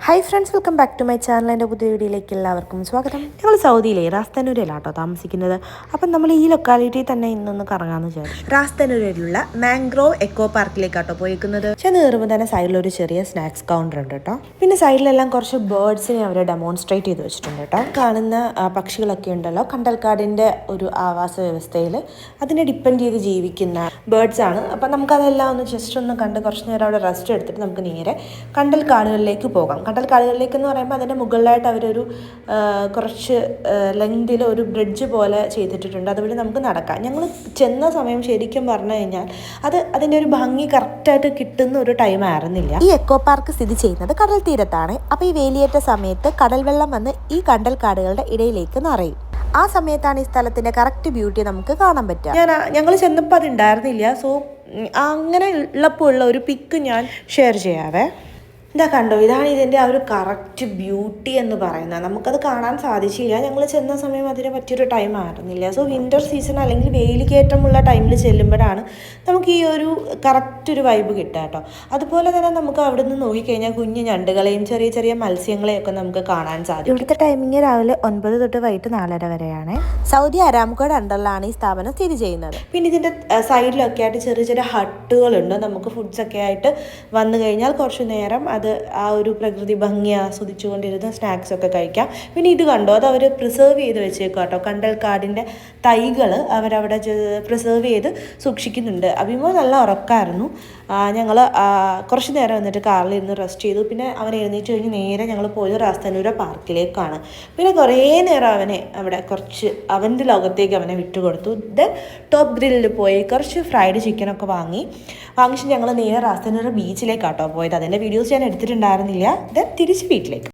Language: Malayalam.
Hi friends, welcome back to my channel. എൻ്റെ പുതിയ വീഡിയോയിലേക്ക് എല്ലാവർക്കും സ്വാഗതം. ഞങ്ങൾ സൗദിയിലെ റാസ്തനൂരിലാട്ടോ താമസിക്കുന്നത്. അപ്പം നമ്മൾ ഈ ലൊക്കാലിറ്റിയിൽ തന്നെ ഇന്നൊന്ന് കറങ്ങാമെന്ന് വിചാരിച്ചു. റാസ്തനൂരിലുള്ള മാംഗ്രോവ് എക്കോ പാർക്കിലേക്കാട്ടോ പോയിരിക്കുന്നത്. ചെന്ന് കയറുമ്പോൾ തന്നെ സൈഡിലൊരു ചെറിയ സ്നാക്സ് കൗണ്ടർ ഉണ്ട് കേട്ടോ. പിന്നെ സൈഡിലെല്ലാം കുറച്ച് ബേർഡ്സിനെ അവർ ഡെമോൺസ്ട്രേറ്റ് ചെയ്ത് വെച്ചിട്ടുണ്ട് കേട്ടോ. കാണുന്ന പക്ഷികളൊക്കെ ഉണ്ടല്ലോ, കണ്ടൽക്കാടിൻ്റെ ഒരു ആവാസ വ്യവസ്ഥയിൽ അതിനെ ഡിപ്പെൻഡ് ചെയ്ത് ജീവിക്കുന്ന ബേർഡ്സ് ആണ്. അപ്പം നമുക്കതെല്ലാം ഒന്ന് ജസ്റ്റ് ഒന്ന് കണ്ട് കുറച്ച് നേരം അവിടെ റെസ്റ്റ് എടുത്തിട്ട് നമുക്ക് നേരെ കണ്ടൽക്കാടുകളിലേക്ക് പോകാം. കണ്ടൽക്കാടുകളിലേക്ക് എന്ന് പറയുമ്പോൾ അതിൻ്റെ മുകളിലായിട്ട് അവരൊരു കുറച്ച് ലെങ്തിൽ ഒരു ബ്രിഡ്ജ് പോലെ ചെയ്തിട്ടുണ്ട്. അതുവഴി നമുക്ക് നടക്കാം. ഞങ്ങൾ ചെന്ന സമയം ശരിക്കും പറഞ്ഞു കഴിഞ്ഞാൽ അതിൻ്റെ ഒരു ഭംഗി കറക്റ്റായിട്ട് കിട്ടുന്ന ഒരു ടൈം ആയിരുന്നില്ല. ഈ എക്കോ പാർക്ക് സ്ഥിതി ചെയ്യുന്നത് കടൽ തീരത്താണ്. അപ്പോൾ ഈ വേലിയേറ്റ സമയത്ത് കടൽ വെള്ളം വന്ന് ഈ കണ്ടൽക്കാടുകളുടെ ഇടയിലേക്ക് നിറയും. ആ സമയത്താണ് ഈ സ്ഥലത്തിൻ്റെ കറക്റ്റ് ബ്യൂട്ടി നമുക്ക് കാണാൻ പറ്റുക. ഞങ്ങൾ ചെന്നപ്പോൾ അത് ഉണ്ടായിരുന്നില്ല. സോ അങ്ങനെ ഉള്ളപ്പോൾ ഉള്ള ഒരു പിക്ക് ഞാൻ ഷെയർ ചെയ്യാവേ. ഇതാ കണ്ടോ, ഇതാണ് ഇതിൻ്റെ ആ ഒരു കറക്റ്റ് ബ്യൂട്ടി എന്ന് പറയുന്നത്. നമുക്കത് കാണാൻ സാധിച്ചില്ല. ഞങ്ങൾ ചെന്ന സമയം അതിന് പറ്റിയൊരു ടൈം ആയിരുന്നില്ല. സോ വിൻ്റർ സീസൺ അല്ലെങ്കിൽ വെയിലിക്കയറ്റമുള്ള ടൈമിൽ ചെല്ലുമ്പോഴാണ് നമുക്ക് ഈ ഒരു കറക്റ്റ് ഒരു വൈബ് കിട്ടുക കേട്ടോ. അതുപോലെ തന്നെ നമുക്ക് അവിടെ നിന്ന് നോക്കിക്കഴിഞ്ഞാൽ കുഞ്ഞു ഞണ്ടുകളെയും ചെറിയ ചെറിയ മത്സ്യങ്ങളെയൊക്കെ നമുക്ക് കാണാൻ സാധിക്കും. ഇവിടുത്തെ ടൈമിങ് രാവിലെ 9 തൊട്ട് വൈകിട്ട് 4:30 വരെയാണ്. സൗദി അരാംകോയുടെ അണ്ടറിലാണ് ഈ സ്ഥാപനം സ്ഥിതി ചെയ്യുന്നത്. പിന്നെ ഇതിൻ്റെ സൈഡിലൊക്കെ ആയിട്ട് ചെറിയ ചെറിയ ഹട്ടുകളുണ്ട്. നമുക്ക് ഫുഡ്സൊക്കെ ആയിട്ട് വന്നു കഴിഞ്ഞാൽ കുറച്ച് നേരം അത് ആ ഒരു പ്രകൃതി ഭംഗി ആസ്വദിച്ചുകൊണ്ടിരുന്ന സ്നാക്സൊക്കെ കഴിക്കാം. പിന്നെ ഇത് കണ്ടോ, അത് അവർ പ്രിസർവ് ചെയ്ത് വെച്ചേക്കും കേട്ടോ. കണ്ടൽക്കാടിൻ്റെ തൈകൾ അവരവിടെ പ്രിസർവ് ചെയ്ത് സൂക്ഷിക്കുന്നുണ്ട്. അഭിമോ നല്ല ഉറക്കമായിരുന്നു. ഞങ്ങൾ കുറച്ച് നേരം വന്നിട്ട് കാറിലിരുന്ന് റെസ്റ്റ് ചെയ്തു. പിന്നെ അവൻ എഴുന്നേറ്റ് കഴിഞ്ഞ് നേരെ ഞങ്ങൾ പോയത് റാസ്തനൂര പാർക്കിലേക്കാണ്. പിന്നെ കുറേ നേരം അവനെ അവിടെ കുറച്ച് അവൻ്റെ ലോകത്തേക്ക് അവനെ വിട്ടുകൊടുത്തു. ദെൻ ടോപ്പ് ഗ്രില്ലിൽ പോയി കുറച്ച് ഫ്രൈഡ് ചിക്കനൊക്കെ വാങ്ങിച്ച് ഞങ്ങൾ നേരെ റാസ്തനൂര ബീച്ചിലേക്കാട്ടോ പോയത്. അതിൻ്റെ വീഡിയോസ് ഞാൻ എടുത്തിട്ടുണ്ടായിരുന്നില്ല. ദെൻ തിരിച്ച് വീട്ടിലേക്ക്.